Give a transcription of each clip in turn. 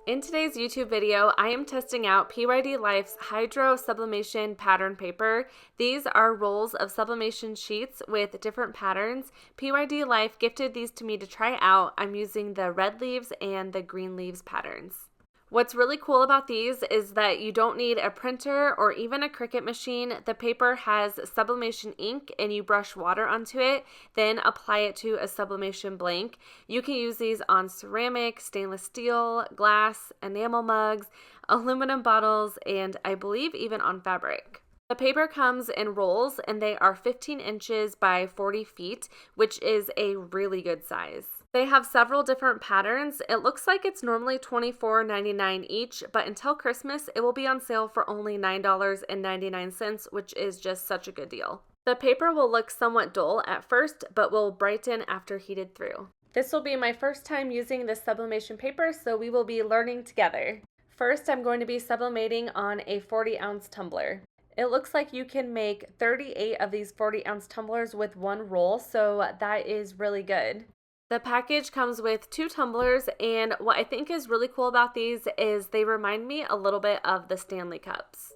In today's YouTube video, I am testing out PYD Life's Hydro Sublimation pattern paper. These are rolls of sublimation sheets with different patterns. PYD Life gifted these to me to try out. I'm using the red leaves and the green leaves patterns. What's really cool about these is that you don't need a printer or even a Cricut machine. The paper has sublimation ink and you brush water onto it, then apply it to a sublimation blank. You can use these on ceramic, stainless steel, glass, enamel mugs, aluminum bottles, and I believe even on fabric. The paper comes in rolls and they are 15 inches by 40 feet, which is a really good size. They have several different patterns. It looks like it's normally $24.99 each, but until Christmas, it will be on sale for only $9.99, which is just such a good deal. The paper will look somewhat dull at first, but will brighten after heated through. This will be my first time using this sublimation paper, so we will be learning together. First, I'm going to be sublimating on a 40-ounce tumbler. It looks like you can make 38 of these 40-ounce tumblers with one roll, so that is really good. The package comes with 2 tumblers, and what I think is really cool about these is they remind me a little bit of the Stanley cups.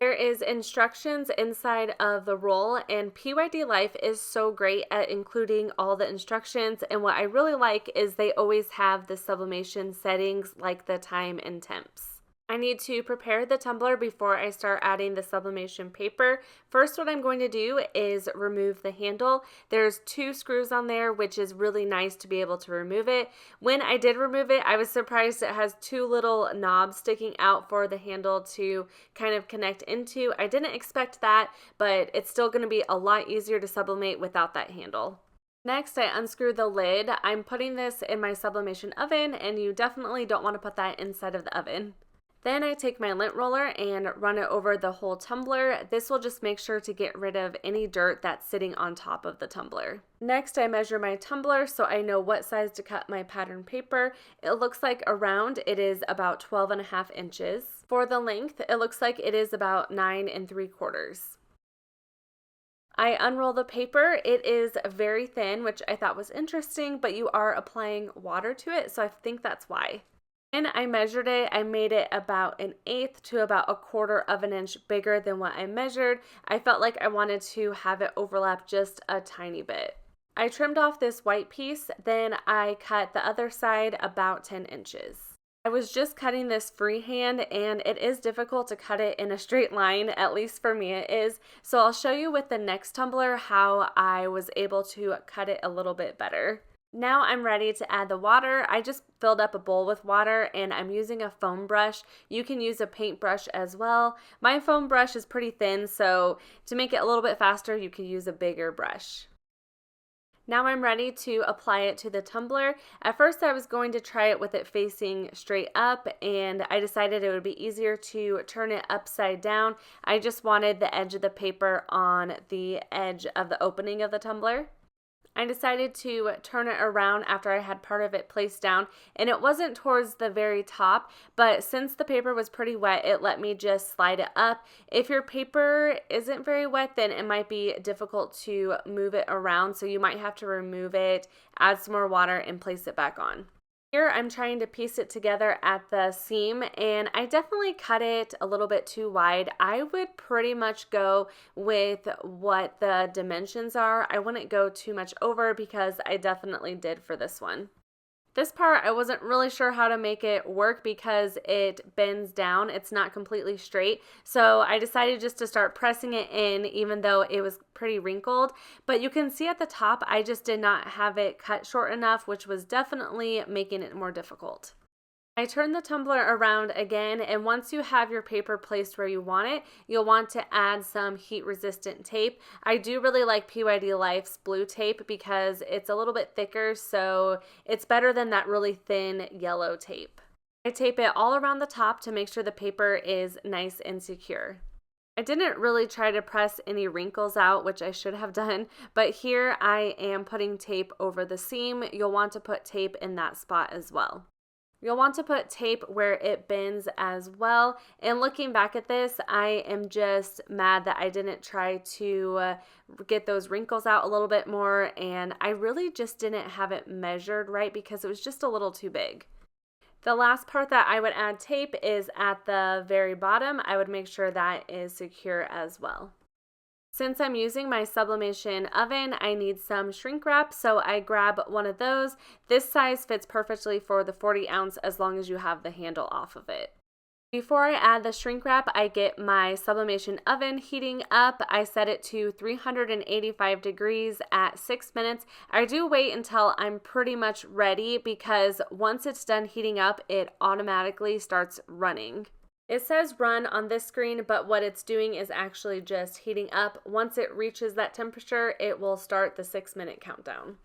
There is instructions inside of the roll, and PYD Life is so great at including all the instructions, and what I really like is they always have the sublimation settings like the time and temps. I need to prepare the tumbler before I start adding the sublimation paper. First, what I'm going to do is remove the handle. There's 2 screws on there, which is really nice to be able to remove it. When I did remove it, I was surprised it has 2 little knobs sticking out for the handle to kind of connect into. I didn't expect that, but it's still going to be a lot easier to sublimate without that handle. Next, I unscrew the lid. I'm putting this in my sublimation oven, and you definitely don't want to put that inside of the oven. Then I take my lint roller and run it over the whole tumbler. This will just make sure to get rid of any dirt that's sitting on top of the tumbler. Next, I measure my tumbler so I know what size to cut my pattern paper. It looks like around it is about 12.5 inches. For the length, it looks like it is about 9 3/4. I unroll the paper. It is very thin, which I thought was interesting, but you are applying water to it, so I think that's why. When I measured it, I made it about 1/8 to about 1/4 of an inch bigger than what I measured. I felt like I wanted to have it overlap just a tiny bit. I trimmed off this white piece, then I cut the other side about 10 inches. I was just cutting this freehand, and it is difficult to cut it in a straight line, at least for me it is. So I'll show you with the next tumbler how I was able to cut it a little bit better. Now I'm ready to add the water. I just filled up a bowl with water and I'm using a foam brush. You can use a paintbrush as well. My foam brush is pretty thin, so to make it a little bit faster, you can use a bigger brush. Now I'm ready to apply it to the tumbler. At first I was going to try it with it facing straight up, and I decided it would be easier to turn it upside down. I just wanted the edge of the paper on the edge of the opening of the tumbler. I decided to turn it around after I had part of it placed down, and it wasn't towards the very top, but since the paper was pretty wet, it let me just slide it up. If your paper isn't very wet, then it might be difficult to move it around, so you might have to remove it, add some more water, and place it back on. Here I'm trying to piece it together at the seam, and I definitely cut it a little bit too wide. I would pretty much go with what the dimensions are. I wouldn't go too much over because I definitely did for this one. This part I wasn't really sure how to make it work because it bends down. It's not completely straight. So I decided just to start pressing it in even though it was pretty wrinkled. But you can see at the top I just did not have it cut short enough, which was definitely making it more difficult. I turn the tumbler around again, and once you have your paper placed where you want it, you'll want to add some heat resistant tape. I do really like PYD Life's blue tape because it's a little bit thicker, so it's better than that really thin yellow tape. I tape it all around the top to make sure the paper is nice and secure. I didn't really try to press any wrinkles out, which I should have done, but here I am putting tape over the seam. You'll want to put tape in that spot as well. You'll want to put tape where it bends as well. And looking back at this, I am just mad that I didn't try to get those wrinkles out a little bit more, and I really just didn't have it measured right because it was just a little too big. The last part that I would add tape is at the very bottom. I would make sure that is secure as well. Since I'm using my sublimation oven, I need some shrink wrap, so I grab one of those. This size fits perfectly for the 40 ounce as long as you have the handle off of it. Before I add the shrink wrap, I get my sublimation oven heating up. I set it to 385 degrees at 6 minutes. I do wait until I'm pretty much ready because once it's done heating up, it automatically starts running. It says run on this screen, but what it's doing is actually just heating up. Once it reaches that temperature, it will start the 6-minute countdown.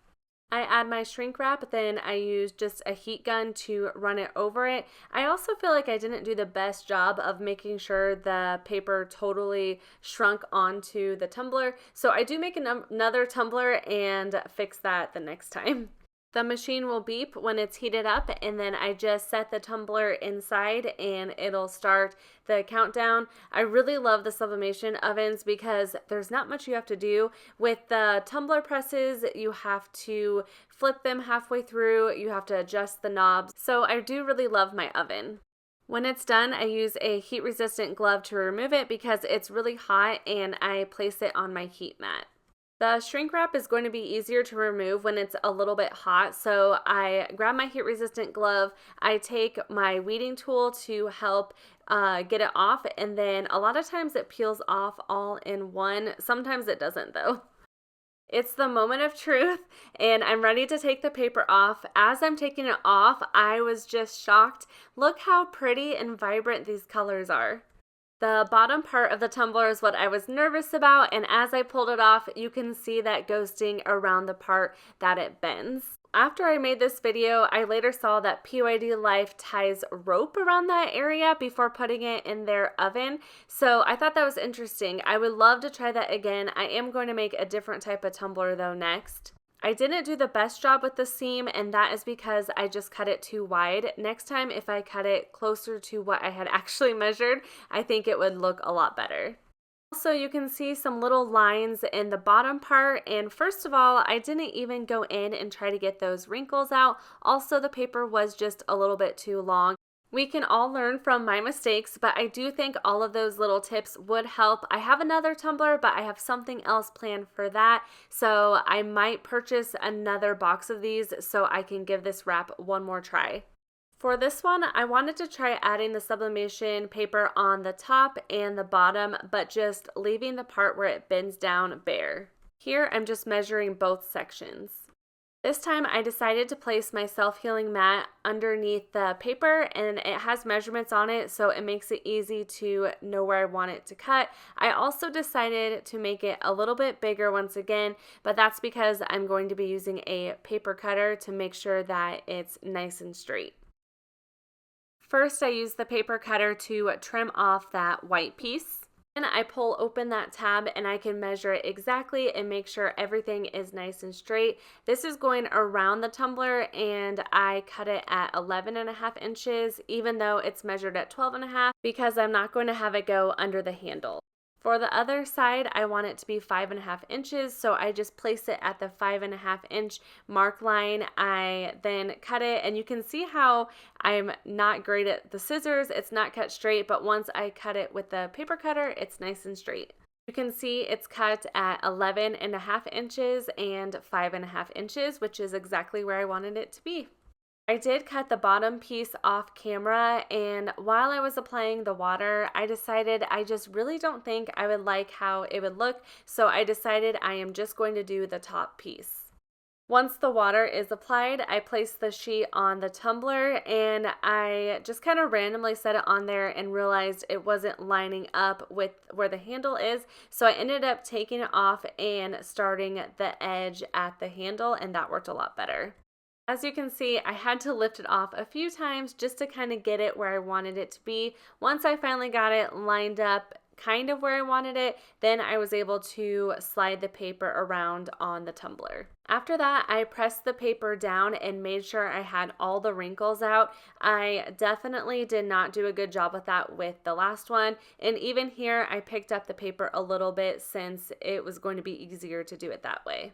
I add my shrink wrap, then I use just a heat gun to run it over it. I also feel like I didn't do the best job of making sure the paper totally shrunk onto the tumbler, so I do make another tumbler and fix that the next time. The machine will beep when it's heated up, and then I just set the tumbler inside and it'll start the countdown. I really love the sublimation ovens because there's not much you have to do. With the tumbler presses, you have to flip them halfway through, you have to adjust the knobs. So I do really love my oven. When it's done, I use a heat resistant glove to remove it because it's really hot, and I place it on my heat mat. The shrink wrap is going to be easier to remove when it's a little bit hot, so I grab my heat resistant glove, I take my weeding tool to help get it off, and then a lot of times it peels off all in one. Sometimes it doesn't though. It's the moment of truth, and I'm ready to take the paper off. As I'm taking it off, I was just shocked. Look how pretty and vibrant these colors are. The bottom part of the tumbler is what I was nervous about, and as I pulled it off, you can see that ghosting around the part that it bends. After I made this video, I later saw that PYD Life ties rope around that area before putting it in their oven, so I thought that was interesting. I would love to try that again. I am going to make a different type of tumbler though next. I didn't do the best job with the seam, and that is because I just cut it too wide. Next time, if I cut it closer to what I had actually measured, I think it would look a lot better. Also, you can see some little lines in the bottom part, and first of all, I didn't even go in and try to get those wrinkles out. Also, the paper was just a little bit too long. We can all learn from my mistakes, but I do think all of those little tips would help. I have another tumbler, but I have something else planned for that, so I might purchase another box of these so I can give this wrap one more try. For this one, I wanted to try adding the sublimation paper on the top and the bottom, but just leaving the part where it bends down bare. Here, I'm just measuring both sections. This time I decided to place my self-healing mat underneath the paper, and it has measurements on it, so it makes it easy to know where I want it to cut. I also decided to make it a little bit bigger once again, but that's because I'm going to be using a paper cutter to make sure that it's nice and straight. First, I use the paper cutter to trim off that white piece. Then I pull open that tab and I can measure it exactly and make sure everything is nice and straight. This is going around the tumbler, and I cut it at 11.5 inches, even though it's measured at 12.5, because I'm not going to have it go under the handle. For the other side, I want it to be 5.5 inches, so I just place it at the 5.5 inch mark line. I then cut it, and you can see how I'm not great at the scissors. It's not cut straight, but once I cut it with the paper cutter, it's nice and straight. You can see it's cut at 11.5 inches and 5.5 inches, which is exactly where I wanted it to be. I did cut the bottom piece off camera, and while I was applying the water, I decided I just really don't think I would like how it would look, so I decided I am just going to do the top piece. Once the water is applied, I place the sheet on the tumbler, and I just kind of randomly set it on there and realized it wasn't lining up with where the handle is, so I ended up taking it off and starting the edge at the handle, and that worked a lot better. As you can see, I had to lift it off a few times just to kind of get it where I wanted it to be. Once I finally got it lined up kind of where I wanted it, then I was able to slide the paper around on the tumbler. After that, I pressed the paper down and made sure I had all the wrinkles out. I definitely did not do a good job with that with the last one, and even here I picked up the paper a little bit since it was going to be easier to do it that way.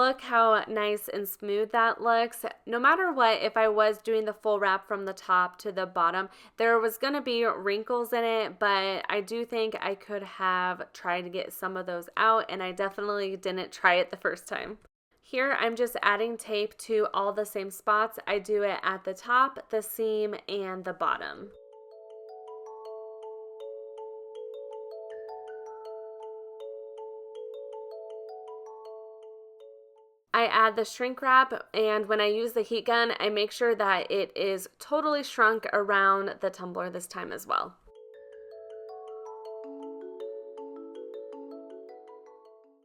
Look how nice and smooth that looks. No matter what, if I was doing the full wrap from the top to the bottom, there was going to be wrinkles in it, but I do think I could have tried to get some of those out, and I definitely didn't try it the first time. Here I'm just adding tape to all the same spots. I do it at the top, the seam, and the bottom. I add the shrink wrap, and when I use the heat gun, I make sure that it is totally shrunk around the tumbler this time as well.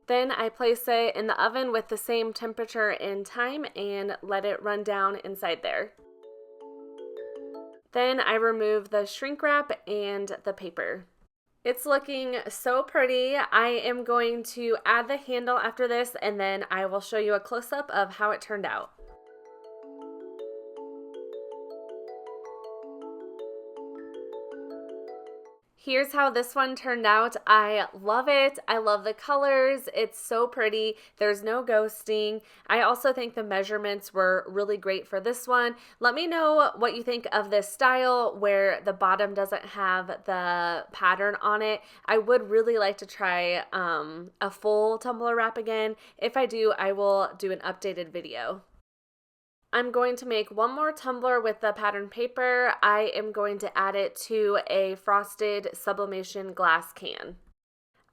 Then I place it in the oven with the same temperature and time and let it run down inside there. Then I remove the shrink wrap and the paper. It's looking so pretty. I am going to add the handle after this, and then I will show you a close-up of how it turned out. Here's how this one turned out. I love it. I love the colors. It's so pretty. There's no ghosting. I also think the measurements were really great for this one. Let me know what you think of this style where the bottom doesn't have the pattern on it. I would really like to try a full tumbler wrap again. If I do, I will do an updated video. I'm going to make one more tumbler with the pattern paper. I am going to add it to a frosted sublimation glass can.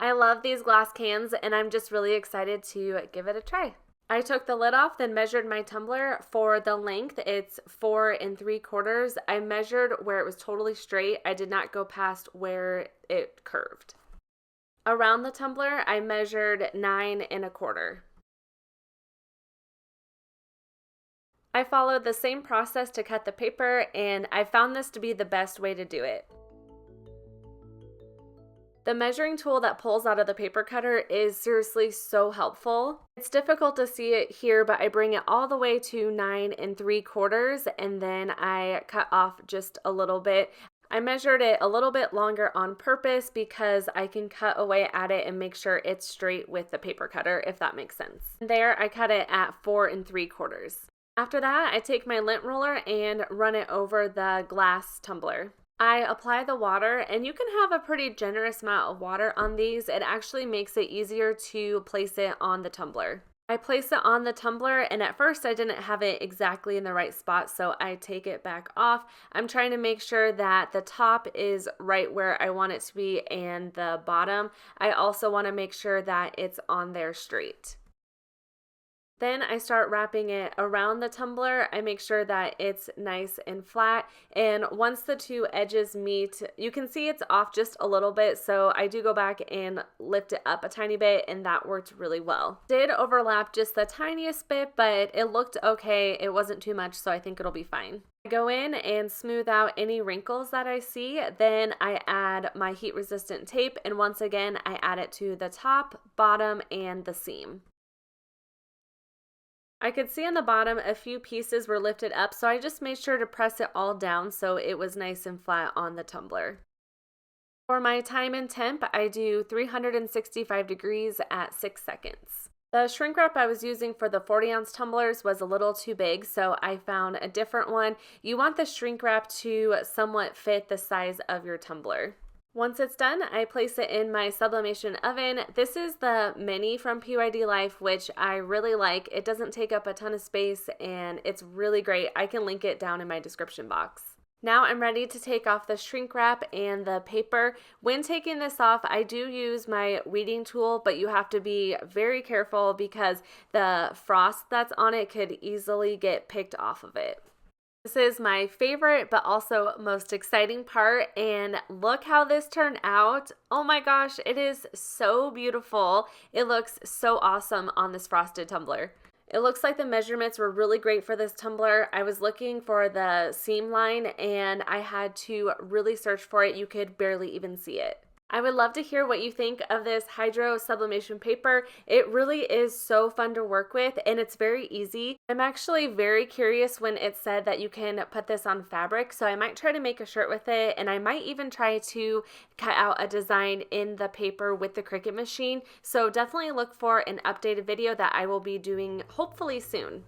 I love these glass cans, and I'm just really excited to give it a try. I took the lid off, then measured my tumbler. For the length, it's 4 3/4. I measured where it was totally straight. I did not go past where it curved. Around the tumbler, I measured 9 1/4. I followed the same process to cut the paper, and I found this to be the best way to do it. The measuring tool that pulls out of the paper cutter is seriously so helpful. It's difficult to see it here, but I bring it all the way to 9 3/4, and then I cut off just a little bit. I measured it a little bit longer on purpose because I can cut away at it and make sure it's straight with the paper cutter, if that makes sense. There, I cut it at 4 3/4. After that, I take my lint roller and run it over the glass tumbler. I apply the water, and you can have a pretty generous amount of water on these. It actually makes it easier to place it on the tumbler. I place it on the tumbler, and at first I didn't have it exactly in the right spot, so I take it back off. I'm trying to make sure that the top is right where I want it to be and the bottom. I also want to make sure that it's on there straight. Then I start wrapping it around the tumbler. I make sure that it's nice and flat. And once the two edges meet, you can see it's off just a little bit. So I do go back and lift it up a tiny bit, and that worked really well. Did overlap just the tiniest bit, but it looked okay. It wasn't too much, so I think it'll be fine. I go in and smooth out any wrinkles that I see. Then I add my heat resistant tape, and once again, I add it to the top, bottom, and the seam. I could see on the bottom a few pieces were lifted up, so I just made sure to press it all down so it was nice and flat on the tumbler. For my time and temp, I do 365 degrees at 6 seconds. The shrink wrap I was using for the 40-ounce tumblers was a little too big, so I found a different one. You want the shrink wrap to somewhat fit the size of your tumbler. Once it's done, I place it in my sublimation oven. This is the mini from PYD Life, which I really like. It doesn't take up a ton of space, and it's really great. I can link it down in my description box. Now I'm ready to take off the shrink wrap and the paper. When taking this off, I do use my weeding tool, but you have to be very careful because the frost that's on it could easily get picked off of it. This is my favorite but also most exciting part, and look how this turned out. Oh my gosh, it is so beautiful. It looks so awesome on this frosted tumbler. It looks like the measurements were really great for this tumbler. I was looking for the seam line and I had to really search for it. You could barely even see it. I would love to hear what you think of this hydro sublimation paper. It really is so fun to work with and it's very easy. I'm actually very curious when it said that you can put this on fabric, so I might try to make a shirt with it, and I might even try to cut out a design in the paper with the Cricut machine. So definitely look for an updated video that I will be doing hopefully soon.